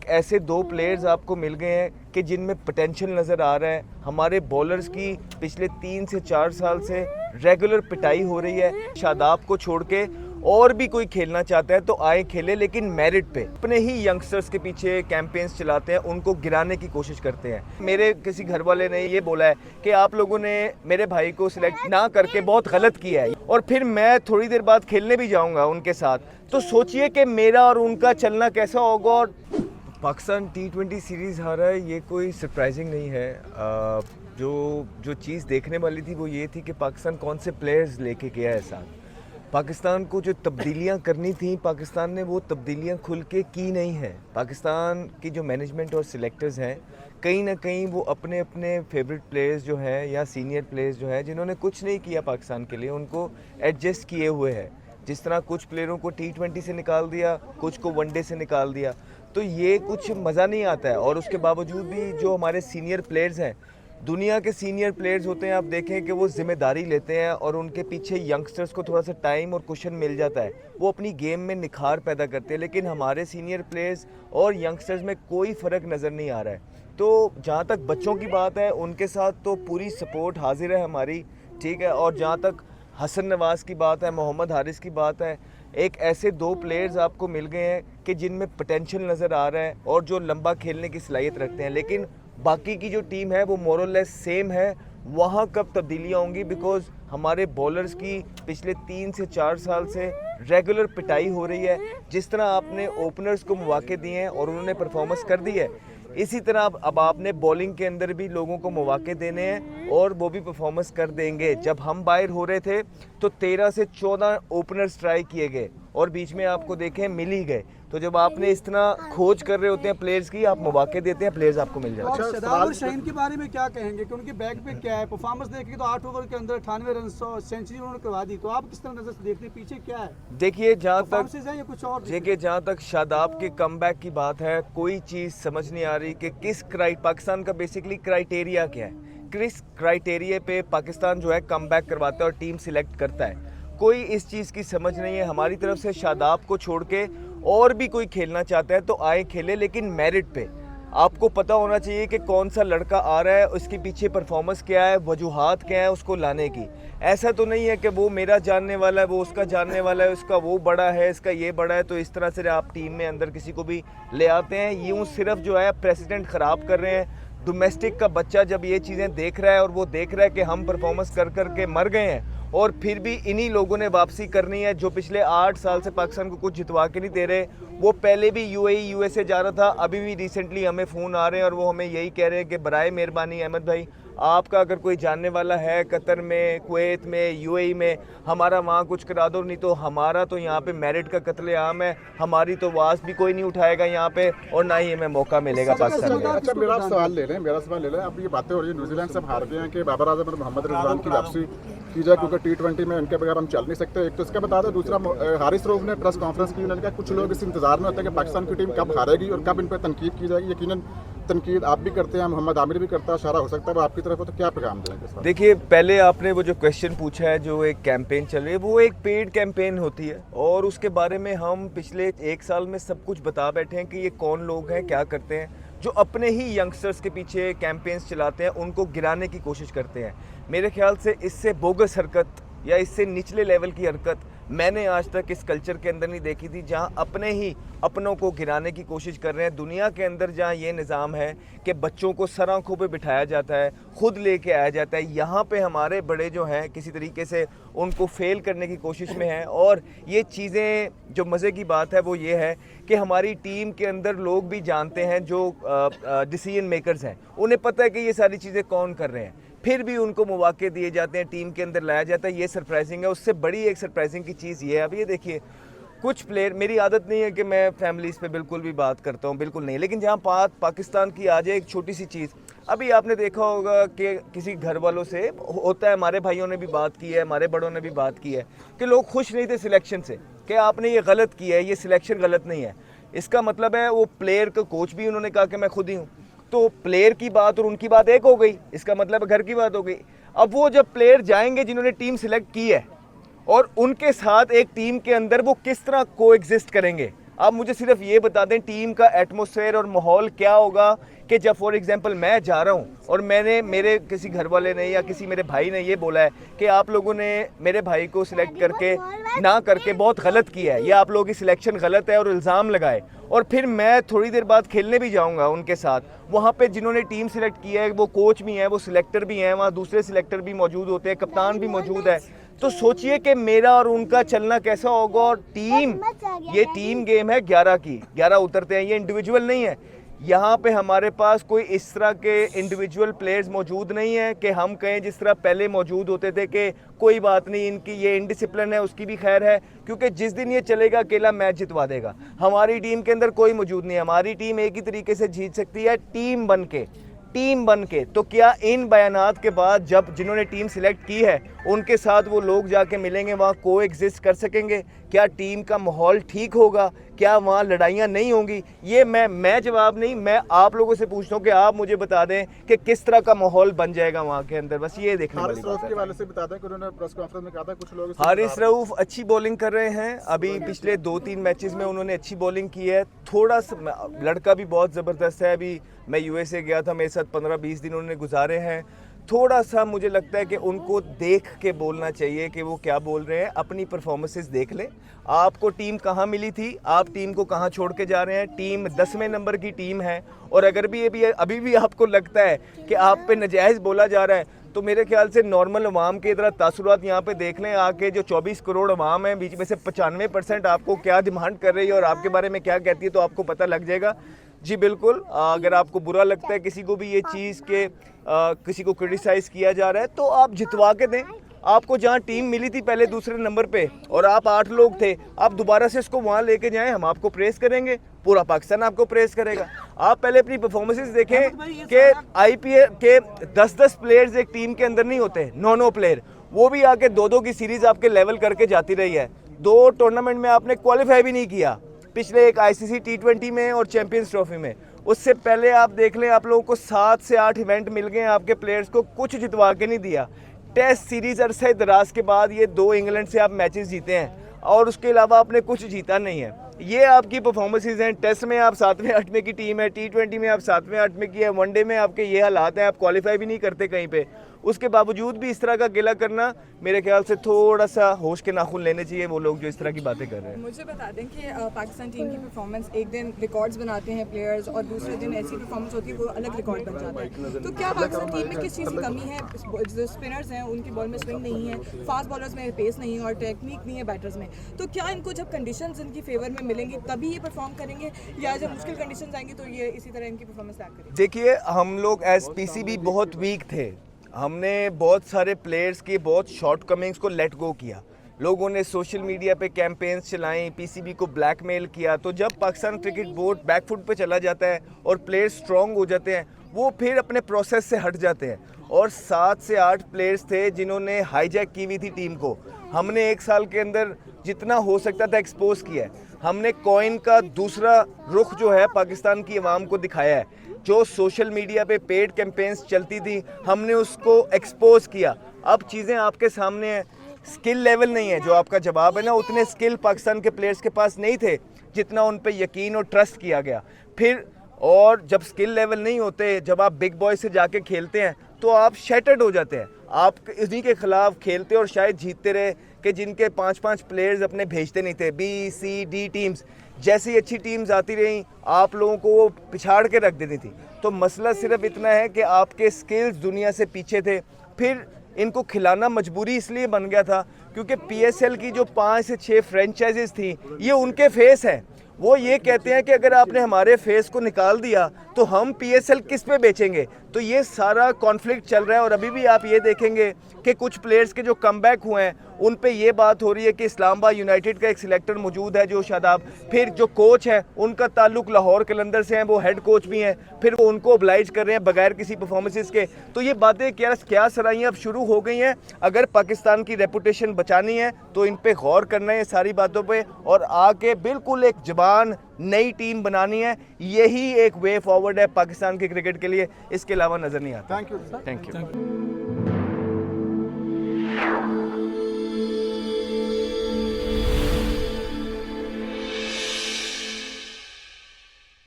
ऐसे दो प्लेयर्स आपको मिल गए हैं कि जिनमें पोटेंशियल नज़र आ रहा है। हमारे बॉलर्स की पिछले 3 से 4 साल से रेगुलर पिटाई हो रही है। शादाब को छोड़ के और भी कोई खेलना चाहता है तो आए खेले, लेकिन मेरिट पे। अपने ही यंगस्टर्स के पीछे कैंपेन्स चलाते हैं, उनको गिराने की कोशिश करते हैं। मेरे किसी घर वाले ने ये बोला है कि आप लोगों ने मेरे भाई को सिलेक्ट ना करके बहुत गलत किया है, और फिर मैं थोड़ी देर बाद खेलने भी जाऊंगा उनके साथ। तो सोचिए कि मेरा और उनका चलना कैसा होगा। और पाकिस्तान T20 सीरीज़ हारा है, ये कोई सरप्राइजिंग नहीं है। जो चीज़ देखने वाली थी वो ये थी कि पाकिस्तान कौन से प्लेयर्स लेके गया है साथ। पाकिस्तान को जो तब्दीलियां करनी थी, पाकिस्तान ने वो तब्दीलियां खुल के की नहीं है। पाकिस्तान की जो मैनेजमेंट और सिलेक्टर्स हैं, कहीं ना कहीं वो अपने अपने फेवरेट प्लेयर्स जो हैं या सीनियर प्लेयर्स जो हैं जिन्होंने कुछ नहीं किया पाकिस्तान के लिए, उनको एडजस्ट किए हुए हैं। जिस तरह कुछ प्लेयरों को T20 से निकाल दिया, कुछ को वनडे से निकाल दिया, तो ये कुछ मज़ा नहीं आता है। और उसके बावजूद भी जो हमारे सीनियर प्लेयर्स हैं, दुनिया के सीनियर प्लेयर्स होते हैं, आप देखें कि वो जिम्मेदारी लेते हैं और उनके पीछे यंगस्टर्स को थोड़ा सा टाइम और कुशन मिल जाता है, वो अपनी गेम में निखार पैदा करते हैं। लेकिन हमारे सीनियर प्लेयर्स और यंगस्टर्स में कोई फ़र्क नज़र नहीं आ रहा है। तो जहाँ तक बच्चों की बात है, उनके साथ तो पूरी सपोर्ट हाजिर है हमारी, ठीक है। और जहाँ तक हसन नवाज़ की बात है, मोहम्मद हारिस की बात है, एक ऐसे दो प्लेयर्स आपको मिल गए हैं कि जिनमें पोटेंशियल नज़र आ रहा है और जो लंबा खेलने की सलाहियत रखते हैं। लेकिन बाकी की जो टीम है वो मोर और लेस सेम है। वहाँ कब तब्दीलियाँ होंगी, बिकॉज हमारे बॉलर्स की पिछले 3 से 4 साल से रेगुलर पिटाई हो रही है। जिस तरह आपने ओपनर्स को मौके दिए हैं और उन्होंने परफॉर्मेंस कर दी है, इसी तरह अब आपने बॉलिंग के अंदर भी लोगों को मौके देने हैं और वो भी परफॉर्मेंस कर देंगे। जब हम बाहर हो रहे थे तो 13 से 14 ओपनर्स ट्राई किए गए और बीच में आपको देखें मिल ही गए। तो जब आपने इस तरह खोज कर रहे होते हैं प्लेयर्स की, आप मौके देते हैं, प्लेयर्स आपको मिल जाते हैं। शादाब और शाहीन के बारे में क्या कहेंगे कि उनके बैक पे क्या है? परफॉर्मेंस देखेंगे तो 8 ओवर के अंदर 98 रन, 100 सेंचुरी उन्होंने करवा दी। तो आप किस तरह नजर से देखते हैं, पीछे क्या है? देखिए, जहाँ तक शादाब के कमबैक की बात है, कोई चीज़ समझ नहीं आ रही कि पाकिस्तान का बेसिकली क्राइटेरिया क्या है, किस क्राइटेरिया पे पाकिस्तान जो है कमबैक करवाता है और टीम सिलेक्ट करता है। कोई इस चीज़ की समझ नहीं है। हमारी तरफ से शादाब को छोड़ के और भी कोई खेलना चाहता है तो आए खेले, लेकिन मेरिट पे। आपको पता होना चाहिए कि कौन सा लड़का आ रहा है, उसके पीछे परफॉर्मेंस क्या है, वजूहात क्या है उसको लाने की। ऐसा तो नहीं है कि वो मेरा जानने वाला है, वो उसका जानने वाला है, उसका वो बड़ा है, इसका ये बड़ा है, तो इस तरह से आप टीम में अंदर किसी को भी ले आते हैं। यूँ सिर्फ जो है प्रेसिडेंट ख़राब कर रहे हैं। डोमेस्टिक का बच्चा जब ये चीज़ें देख रहा है और वो देख रहा है कि हम परफॉर्मेंस कर कर के मर गए हैं और फिर भी इन्हीं लोगों ने वापसी करनी है, जो पिछले 8 साल से पाकिस्तान को कुछ जितवा के नहीं दे रहे। वो पहले भी UAE USA जा रहा था, अभी भी रिसेंटली हमें फ़ोन आ रहे हैं और वो हमें यही कह रहे हैं कि बराए मेहरबानी अहमद भाई, आपका अगर कोई जानने वाला है कतर में, कुवैत में, UAE में, हमारा वहाँ कुछ करा दो, नहीं तो हमारा तो यहाँ पे मेरिट का कत्लेआम है। हमारी तो आवाज़ भी कोई नहीं उठाएगा यहाँ पे और ना ही हमें मौका मिलेगा पाकिस्तान में। अच्छा, मेरा सवाल ले लें। अब ये बातें हो रही है न्यूजीलैंड से हार गए हैं कि बाबर आजम और मोहम्मद रिजवान की वापसी की जाए, क्योंकि T20 में उनके बगैर हम चल नहीं सकते। एक तो इसका बता दें, दूसरा हारिस रऊफ ने प्रेस कॉन्फ्रेंस की, उन्होंने कहा कुछ लोग इस इंतजार में होते हैं कि पाकिस्तान की टीम कब हारेगी और कब इन पर तनकीद की जाएगी। यकीनन तनकीद आप भी करते हैं, मोहम्मद आमिर भी करता है, इशारा हो सकता है आपकी तरफ, तो क्या पैगाम देंगे? देखिए, पहले आपने वो जो क्वेश्चन पूछा है, जो एक कैंपेन चल रही है, वो एक पेड कैंपेन होती है और उसके बारे में हम पिछले 1 साल में सब कुछ बता बैठे हैं कि ये कौन लोग हैं, क्या करते हैं। जो अपने ही यंगस्टर्स के पीछे कैंपेन्स चलाते हैं, उनको गिराने की कोशिश करते हैं। मेरे ख्याल से इससे बोगस हरकत या इससे निचले लेवल की हरकत मैंने आज तक इस कल्चर के अंदर नहीं देखी थी, जहां अपने ही अपनों को गिराने की कोशिश कर रहे हैं। दुनिया के अंदर जहां ये निज़ाम है कि बच्चों को सर आँखों पे बिठाया जाता है, खुद लेके आया जाता है, यहाँ पे हमारे बड़े जो हैं किसी तरीके से उनको फेल करने की कोशिश में हैं। और ये चीज़ें, जो मज़े की बात है वो ये है कि हमारी टीम के अंदर लोग भी जानते हैं, जो डिसीजन मेकर्स हैं, उन्हें पता है कि ये सारी चीज़ें कौन कर रहे हैं, फिर भी उनको मौके दिए जाते हैं, टीम के अंदर लाया जाता है। ये सरप्राइजिंग है। उससे बड़ी एक सरप्राइजिंग की चीज़ ये है, अब ये देखिए, कुछ प्लेयर, मेरी आदत नहीं है कि मैं फैमिलीज़ पे बिल्कुल भी बात करता हूँ, बिल्कुल नहीं, लेकिन जहाँ पाकिस्तान की आ जाए एक छोटी सी चीज़, अभी आपने देखा होगा कि किसी घर वालों से होता है, हमारे भाइयों ने भी बात की है, हमारे बड़ों ने भी बात की है कि लोग खुश नहीं थे सिलेक्शन से, कि आपने ये गलत किया है, ये सिलेक्शन गलत नहीं है। इसका मतलब है वो प्लेयर का कोच भी उन्होंने कहा कि मैं खुद ही हूँ, तो प्लेयर की बात और उनकी बात एक हो गई, इसका मतलब घर की बात हो गई। अब वो जब प्लेयर जाएंगे जिन्होंने टीम सिलेक्ट की है और उनके साथ एक टीम के अंदर वो किस तरह कोएग्जिस्ट करेंगे, आप मुझे सिर्फ ये बता दें टीम का एटमॉस्फेयर और माहौल क्या होगा कि जब फॉर एग्जांपल मैं जा रहा हूँ और मैंने मेरे किसी घर वाले ने या किसी मेरे भाई ने ये बोला है कि आप लोगों ने मेरे भाई को सिलेक्ट करके ना करके बहुत गलत किया है, या आप लोगों की सिलेक्शन गलत है और इल्ज़ाम लगाए, और फिर मैं थोड़ी देर बाद खेलने भी जाऊंगा उनके साथ, वहाँ पे जिन्होंने टीम सिलेक्ट किया है वो कोच भी हैं, वो सिलेक्टर भी हैं, वहाँ दूसरे सिलेक्टर भी मौजूद होते हैं, कप्तान भी मौजूद है, तो सोचिए कि मेरा और उनका चलना कैसा होगा। और टीम, ये टीम गेम है 11 की, 11 उतरते हैं, ये इंडिविजुअल नहीं है। यहाँ पे हमारे पास कोई इस तरह के इंडिविजुअल प्लेयर्स मौजूद नहीं है कि हम कहें जिस तरह पहले मौजूद होते थे कि कोई बात नहीं इनकी ये इनडिसिप्लिन है, उसकी भी खैर है, क्योंकि जिस दिन ये चलेगा अकेला मैच जितवा देगा। हमारी टीम के अंदर कोई मौजूद नहीं है, हमारी टीम एक ही तरीके से जीत सकती है टीम बन के। तो क्या इन बयानात के बाद जब जिन्होंने टीम सिलेक्ट की है उनके साथ वो लोग जाके मिलेंगे, वहाँ को एग्जिस्ट कर सकेंगे? क्या टीम का माहौल ठीक होगा? क्या वहाँ लड़ाइयाँ नहीं होंगी? ये मैं जवाब नहीं, मैं आप लोगों से पूछता हूँ कि आप मुझे बता दें कि किस तरह का माहौल बन जाएगा वहाँ के अंदर, बस ये देखने वाली बात है। के वाले से बता दें कि उन्होंने प्रेस कॉन्फ्रेंस में कहा था कुछ लोग हारिस रऊफ अच्छी बॉलिंग कर रहे हैं, अभी पिछले 2-3 मैचेस में उन्होंने अच्छी बॉलिंग की है। थोड़ा सा लड़का भी बहुत ज़बरदस्त है, अभी मैं यूएसए गया था, मेरे साथ 15-20 दिन उन्होंने गुजारे हैं। थोड़ा सा मुझे लगता है कि उनको देख के बोलना चाहिए कि वो क्या बोल रहे हैं, अपनी परफॉर्मेंसेस देख लें। आपको टीम कहाँ मिली थी, आप टीम को कहाँ छोड़ के जा रहे हैं? टीम 10वें नंबर की टीम है, और अगर भी अभी भी आपको लगता है कि आप पे नजायज़ बोला जा रहा है, तो मेरे ख्याल से नॉर्मल अवाम के इधर तासुरात यहाँ पे देख लें आके। जो 24 करोड़ अवाम है, बीच में से 95% आपको क्या डिमांड कर रही है और आपके बारे में क्या कहती है, तो आपको पता लग जाएगा। जी बिल्कुल, अगर आपको बुरा लगता है किसी को भी ये चीज़ के किसी को क्रिटिसाइज़ किया जा रहा है, तो आप जितवा के दें। आपको जहाँ टीम मिली थी पहले दूसरे नंबर पे और आप 8 लोग थे, आप दोबारा से इसको वहाँ लेके जाएं, हम आपको प्रेस करेंगे, पूरा पाकिस्तान आपको प्रेस करेगा। आप पहले अपनी परफॉर्मेंसेस देखें कि आईपीएल के 10-10 प्लेयर्स एक टीम के अंदर नहीं होते, 9-9 प्लेयर, वो भी आके 2-2 की सीरीज़ आपके लेवल करके जाती रही है। 2 टूर्नामेंट में आपने क्वालिफाई भी नहीं किया, पिछले एक आईसीसी T20 में और चैंपियंस ट्रॉफी में। उससे पहले आप देख लें, आप लोगों को 7 से 8 इवेंट मिल गए, आपके प्लेयर्स को कुछ जितवा के नहीं दिया। टेस्ट सीरीज़ अरसे दराज के बाद ये 2 इंग्लैंड से आप मैचेस जीते हैं और उसके अलावा आपने कुछ जीता नहीं है। ये आपकी परफॉर्मेंसेस हैं। टेस्ट में आप 7वें 8वें की टीम है, T20 में आप 7वें 8वें की है, वनडे में आपके ये हालात हैं, आप क्वालिफाई भी नहीं करते कहीं पे। उसके बावजूद भी इस तरह का गिला करना, मेरे ख्याल से थोड़ा सा होश के नाखून लेने चाहिए वो लोग जो इस तरह की बातें कर रहे हैं। मुझे बता दें कि पाकिस्तान टीम की परफॉर्मेंस, एक दिन रिकॉर्ड्स बनाते हैं प्लेयर्स और दूसरे दिन ऐसी परफॉर्मेंस होती है वो अलग रिकॉर्ड बन जाता है। तो क्या पाकिस्तान टीम में किस चीज़ की कमी है? जो स्पिनर्स हैं उनकी बॉल में स्विंग नहीं है, फास्ट बॉलर्स में पेस नहीं है और टेक्निक नहीं है बैटर्स में। तो क्या इनको जब कंडीशंस इनकी फेवर में मिलेंगी तभी ये परफॉर्म करेंगे, या जब मुश्किल कंडीशंस आएंगी तो ये इसी तरह इनकी परफॉर्मेंस लैग करेंगे? देखिए, हम लोग एज पीसीबी बहुत वीक थे, हमने बहुत सारे प्लेयर्स की बहुत शॉर्ट कमिंग्स को लेट गो किया, लोगों ने सोशल मीडिया पे कैंपेन्स चलाई, पीसीबी को ब्लैकमेल किया। तो जब पाकिस्तान क्रिकेट बोर्ड बैकफुट पे चला जाता है और प्लेयर्स स्ट्रॉन्ग हो जाते हैं, वो फिर अपने प्रोसेस से हट जाते हैं। और 7 से 8 प्लेयर्स थे जिन्होंने हाईजैक की हुई थी टीम को। हमने 1 साल के अंदर जितना हो सकता था एक्सपोज किया है। हमने कॉइन का दूसरा रुख जो है पाकिस्तान की आवाम को दिखाया है। जो सोशल मीडिया पे पेड कैंपेन्स चलती थी, हमने उसको एक्सपोज किया। अब चीज़ें आपके सामने हैं। स्किल लेवल नहीं है, जो आपका जवाब है ना, उतने स्किल पाकिस्तान के प्लेयर्स के पास नहीं थे जितना उन पे यकीन और ट्रस्ट किया गया। फिर और जब स्किल लेवल नहीं होते, जब आप बिग बॉय से जाके खेलते हैं तो आप शैटर्ड हो जाते हैं। आप इन्हीं के खिलाफ खेलते और शायद जीतते रहे कि जिनके 5-5 प्लेयर्स अपने भेजते नहीं थे। B, C, D टीम्स, जैसी अच्छी टीम्स आती रहीं आप लोगों को वो पिछाड़ के रख देती थी। तो मसला सिर्फ इतना है कि आपके स्किल्स दुनिया से पीछे थे। फिर इनको खिलाना मजबूरी इसलिए बन गया था क्योंकि PSL की जो 5 से 6 फ्रेंचाइजीज थी, ये उनके फेस हैं। वो ये कहते हैं कि अगर आपने हमारे फेस को निकाल दिया तो हम PSL किस पे बेचेंगे। तो ये सारा कॉन्फ्लिक्ट चल रहा है। और अभी भी आप ये देखेंगे कि कुछ प्लेयर्स के जो कमबैक हुए हैं उन पे ये बात हो रही है कि इस्लामाबाद यूनाइटेड का एक सिलेक्टर मौजूद है जो शादाब, फिर जो कोच है उनका ताल्लुक लाहौर कलंदर से है, वो हेड कोच भी हैं, फिर वो उनको ओब्लाइज कर रहे हैं बगैर किसी परफॉर्मेंसेस के। तो ये बातें क्या सराइयाँ अब शुरू हो गई हैं। अगर पाकिस्तान की रेपुटेशन बचानी है तो इन पे गौर करना है, सारी बातों पे, और आके बिल्कुल एक जवान नई टीम बनानी है। यही एक वे फॉरवर्ड है पाकिस्तान के क्रिकेट के लिए, इसके अलावा नज़र नहीं आता। Thank you. Thank you.